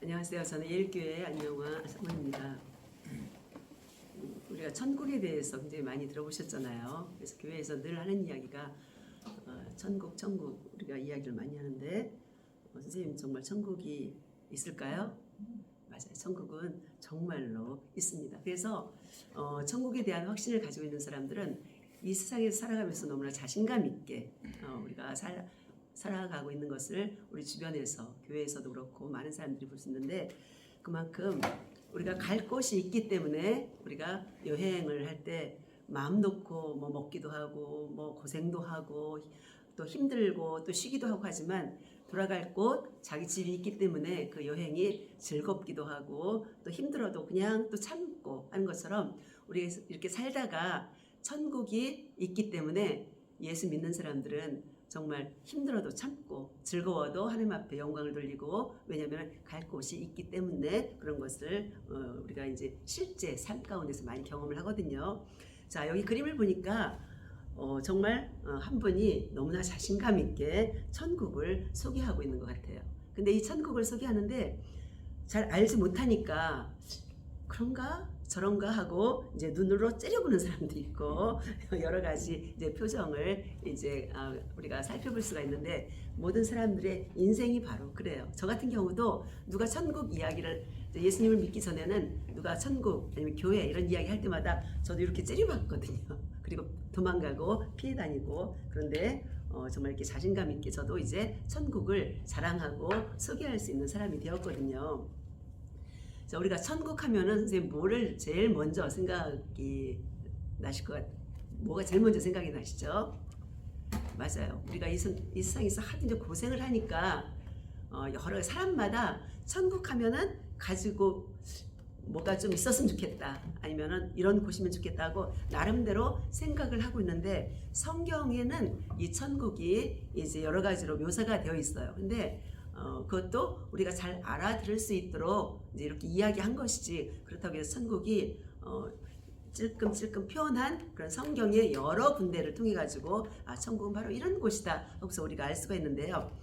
안녕하세요. 저는 예일교회 안영화 사모입니다. 우리가 천국에 대해서 굉장히 많이 들어보셨잖아요. 그래서 교회에서 늘 하는 이야기가 천국 우리가 이야기를 많이 하는데 선생님 정말 천국이 있을까요? 맞아요. 천국은 정말로 있습니다. 그래서 천국에 대한 확신을 가지고 있는 사람들은 이 세상에서 살아가면서 너무나 자신감 있게 우리가 살아가고 있는 것을 우리 주변에서 교회에서도 그렇고 많은 사람들이 볼 수 있는데, 그만큼 우리가 갈 곳이 있기 때문에 우리가 여행을 할 때 마음 놓고 뭐 먹기도 하고 뭐 고생도 하고 또 힘들고 또 쉬기도 하고 하지만 돌아갈 곳 자기 집이 있기 때문에 그 여행이 즐겁기도 하고 또 힘들어도 그냥 또 참고 하는 것처럼 우리 이렇게 살다가 천국이 있기 때문에 예수 믿는 사람들은 정말 힘들어도 참고 즐거워도 하나님 앞에 영광을 돌리고, 왜냐하면 갈 곳이 있기 때문에 그런 것을 우리가 이제 실제 삶 가운데서 많이 경험을 하거든요. 자, 여기 그림을 보니까 정말 한 분이 너무나 자신감 있게 천국을 소개하고 있는 것 같아요. 근데 이 천국을 소개하는데 잘 알지 못하니까 그런가 저런가 하고 이제 눈으로 째려보는 사람도 있고 여러 가지 이제 표정을 이제 우리가 살펴볼 수가 있는데, 모든 사람들의 인생이 바로 그래요. 저 같은 경우도 누가 천국 이야기를, 예수님을 믿기 전에는 누가 천국 아니면 교회 이런 이야기 할 때마다 저도 이렇게 째려봤거든요. 그리고 도망가고 피해 다니고. 그런데 정말 이렇게 자신감 있게 저도 이제 천국을 자랑하고 소개할 수 있는 사람이 되었거든요. 자, 우리가 천국 하면은 선생님 뭐를 제일 먼저 생각이 나실 것 같아요? 뭐가 제일 먼저 생각이 나시죠? 맞아요. 우리가 이 세상에서 하도 이제 고생을 하니까 여러 사람마다 천국 하면은 가지고 뭐가 좀 있었으면 좋겠다, 아니면은 이런 곳이면 좋겠다 하고 나름대로 생각을 하고 있는데, 성경에는 이 천국이 이제 여러 가지로 묘사가 되어 있어요. 근데 그것도 우리가 잘 알아들을 수 있도록 이제 이렇게 이야기한 것이지, 그렇다고 해서 천국이 찔끔찔끔 표현한 그런 성경의 여러 군데를 통해 가지고 천국은 바로 이런 곳이다 하고서 우리가 알 수가 있는데요.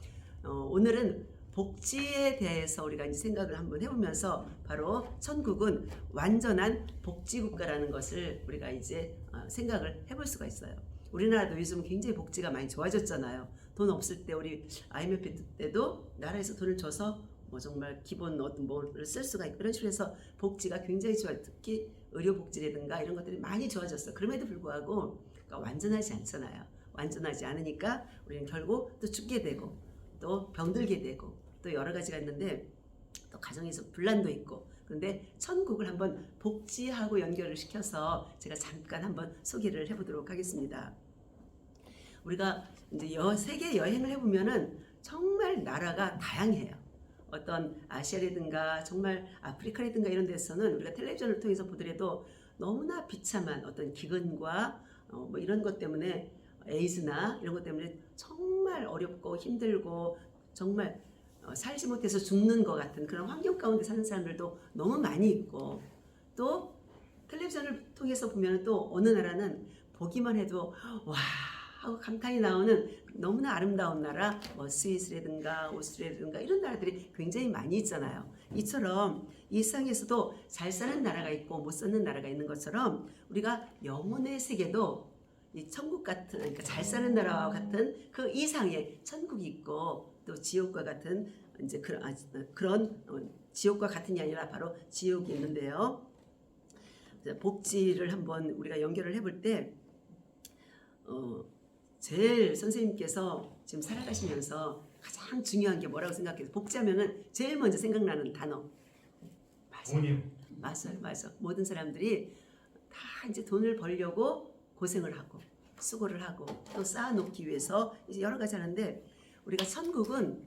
오늘은 복지에 대해서 우리가 이제 생각을 한번 해보면서 바로 천국은 완전한 복지국가라는 것을 우리가 이제 생각을 해볼 수가 있어요. 우리나라도 요즘 굉장히 복지가 많이 좋아졌잖아요. 돈 없을 때 우리 IMF 때도 나라에서 돈을 줘서 뭐 정말 기본 어떤 뭐를 쓸 수가 있고 이런 식으로 해서 복지가 굉장히 좋아요. 특히 의료복지라든가 이런 것들이 많이 좋아졌어요. 그럼에도 불구하고 그러니까 완전하지 않잖아요. 완전하지 않으니까 우리는 결국 또 죽게 되고 또 병들게 되고 또 여러 가지가 있는데, 또 가정에서 분란도 있고. 그런데 천국을 한번 복지하고 연결을 시켜서 제가 잠깐 한번 소개를 해보도록 하겠습니다. 우리가 이제 세계 여행을 해보면은 정말 나라가 다양해요. 어떤 아시아라든가 정말 아프리카라든가 이런 데서는 우리가 텔레비전을 통해서 보더라도 너무나 비참한 어떤 기근과 뭐 이런 것 때문에, 에이즈나 이런 것 때문에 정말 어렵고 힘들고 정말 살지 못해서 죽는 것 같은 그런 환경 가운데 사는 사람들도 너무 많이 있고, 또 텔레비전을 통해서 보면 또 어느 나라는 보기만 해도 와 하고 감탄이 나오는 너무나 아름다운 나라, 뭐 스위스라든가 오스트리아라든가 이런 나라들이 굉장히 많이 있잖아요. 이처럼 이 세상에서도 잘 사는 나라가 있고 못 사는 나라가 있는 것처럼 우리가 영혼의 세계도 이 천국 같은, 그러니까 잘 사는 나라와 같은 그 이상의 천국이 있고, 또 지옥과 같은 이제 그런 지옥과 같은이 아니라 바로 지옥이 있는데요. 복지를 한번 우리가 연결을 해볼 때 제일 선생님께서 지금 살아가시면서 가장 중요한 게 뭐라고 생각해요? 복지하면은 제일 먼저 생각나는 단어. 돈이요. 맞아요. 모든 사람들이 다 이제 돈을 벌려고 고생을 하고 수고를 하고 또 쌓아놓기 위해서 이제 여러 가지 하는데, 우리가 천국은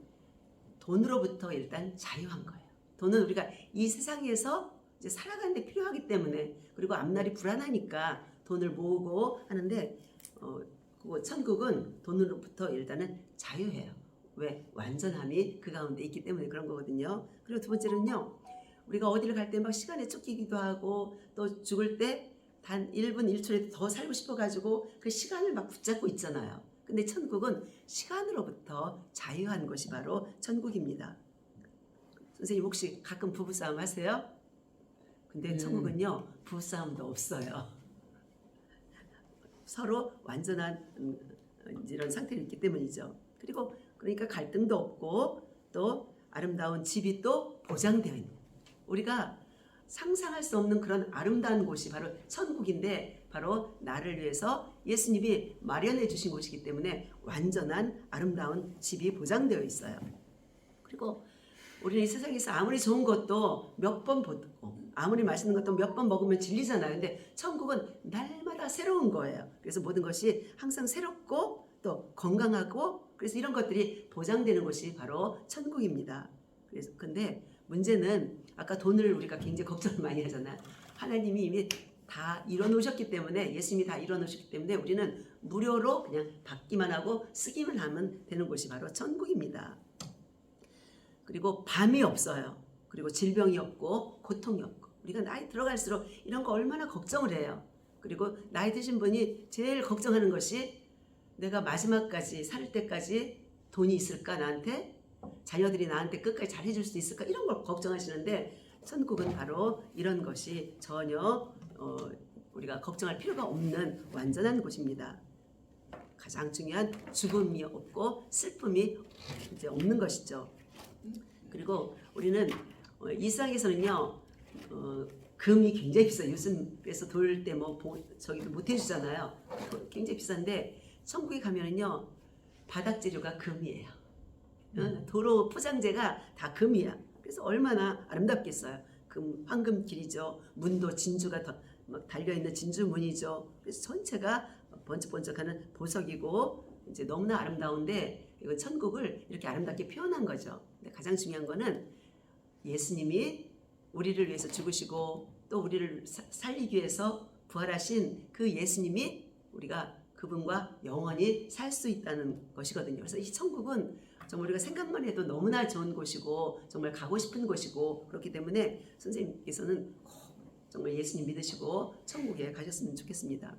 돈으로부터 일단 자유한 거예요. 돈은 우리가 이 세상에서 이제 살아가는 데 필요하기 때문에, 그리고 앞날이 불안하니까 돈을 모으고 하는데 천국은 돈으로부터 일단은 자유해요. 왜? 완전함이 그 가운데 있기 때문에 그런 거거든요. 그리고 두 번째는요, 우리가 어디를 갈 때 막 시간에 쫓기기도 하고 또 죽을 때 단 1분 1초라도 더 살고 싶어가지고 그 시간을 막 붙잡고 있잖아요. 근데 천국은 시간으로부터 자유한 것이 바로 천국입니다. 선생님 혹시 가끔 부부싸움 하세요? 근데 천국은요 부부싸움도 없어요. 서로 완전한 이런 상태로 있기 때문이죠. 그리고 그러니까 갈등도 없고 또 아름다운 집이 또 보장되어 있는, 우리가 상상할 수 없는 그런 아름다운 곳이 바로 천국인데 바로 나를 위해서 예수님이 마련해 주신 곳이기 때문에 완전한 아름다운 집이 보장되어 있어요. 그리고 우리는 이 세상에서 아무리 좋은 것도 몇 번 보고 아무리 맛있는 것도 몇 번 먹으면 질리잖아요. 근데 천국은 날마다 새로운 거예요. 그래서 모든 것이 항상 새롭고 또 건강하고, 그래서 이런 것들이 보장되는 곳이 바로 천국입니다. 그래서 근데 문제는 아까 돈을 우리가 굉장히 걱정을 많이 하잖아. 하나님이 이미 다 이뤄놓으셨기 때문에, 예수님이 다 이뤄놓으셨기 때문에 우리는 무료로 그냥 받기만 하고 쓰기만 하면 되는 곳이 바로 천국입니다. 그리고 밤이 없어요. 그리고 질병이 없고 고통이 없고, 우리가 나이 들어갈수록 이런 거 얼마나 걱정을 해요. 그리고 나이 드신 분이 제일 걱정하는 것이 내가 마지막까지 살 때까지 돈이 있을까, 나한테 자녀들이 나한테 끝까지 잘해줄 수 있을까, 이런 걸 걱정하시는데 천국은 바로 이런 것이 전혀 우리가 걱정할 필요가 없는 완전한 곳입니다. 가장 중요한 죽음이 없고 슬픔이 이제 없는 것이죠. 그리고 우리는 이 세상에서는요 금이 굉장히 비싸요. 요즘 그래서 돌 때 뭐 저기도 못 해주잖아요. 굉장히 비싼데 천국에 가면은요 바닥 재료가 금이에요. 도로 포장재가 다 금이야. 그래서 얼마나 아름답겠어요. 금, 황금 길이죠. 문도 진주가 막 달려 있는 진주 문이죠. 그래서 전체가 번쩍번쩍하는 보석이고 이제 너무나 아름다운데, 이거 천국을 이렇게 아름답게 표현한 거죠. 근데 가장 중요한 거는 예수님이 우리를 위해서 죽으시고 또 우리를 살리기 위해서 부활하신 그 예수님이 우리가 그분과 영원히 살 수 있다는 것이거든요. 그래서 이 천국은 정말 우리가 생각만 해도 너무나 좋은 곳이고 정말 가고 싶은 곳이고, 그렇기 때문에 선생님께서는 꼭 정말 예수님 믿으시고 천국에 가셨으면 좋겠습니다.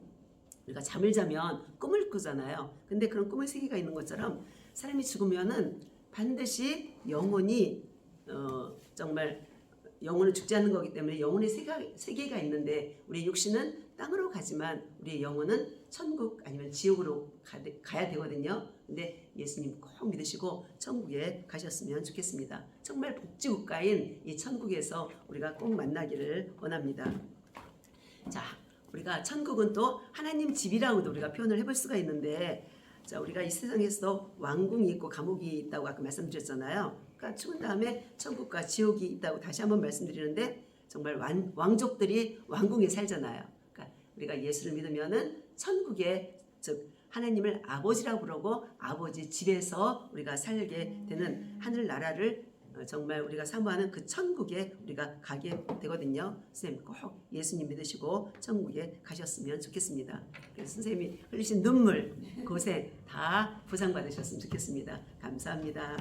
우리가 잠을 자면 꿈을 꾸잖아요. 근데 그런 꿈의 세계가 있는 것처럼 사람이 죽으면은 반드시 영혼이 정말 영혼은 죽지 않는 거기 때문에 영혼의 세계가 있는데, 우리 육신은 땅으로 가지만 우리의 영혼은 천국 아니면 지옥으로 가야 되거든요. 근데 예수님 꼭 믿으시고 천국에 가셨으면 좋겠습니다. 정말 복지국가인 이 천국에서 우리가 꼭 만나기를 원합니다. 자, 우리가 천국은 또 하나님 집이라고도 우리가 표현을 해볼 수가 있는데, 자, 우리가 이 세상에서 왕궁이 있고 감옥이 있다고 아까 말씀드렸잖아요. 그러니까 죽은 다음에 천국과 지옥이 있다고 다시 한번 말씀드리는데, 정말 왕족들이 왕궁에 살잖아요. 그러니까 우리가 예수를 믿으면은 천국에, 즉 하나님을 아버지라고 부르고 아버지 집에서 우리가 살게 되는 하늘나라를 정말 우리가 사모하는 그 천국에 우리가 가게 되거든요. 선생님 꼭 예수님 믿으시고 천국에 가셨으면 좋겠습니다. 그래서 선생님이 흘리신 눈물, 고생 다 보상받으셨으면 좋겠습니다. 감사합니다.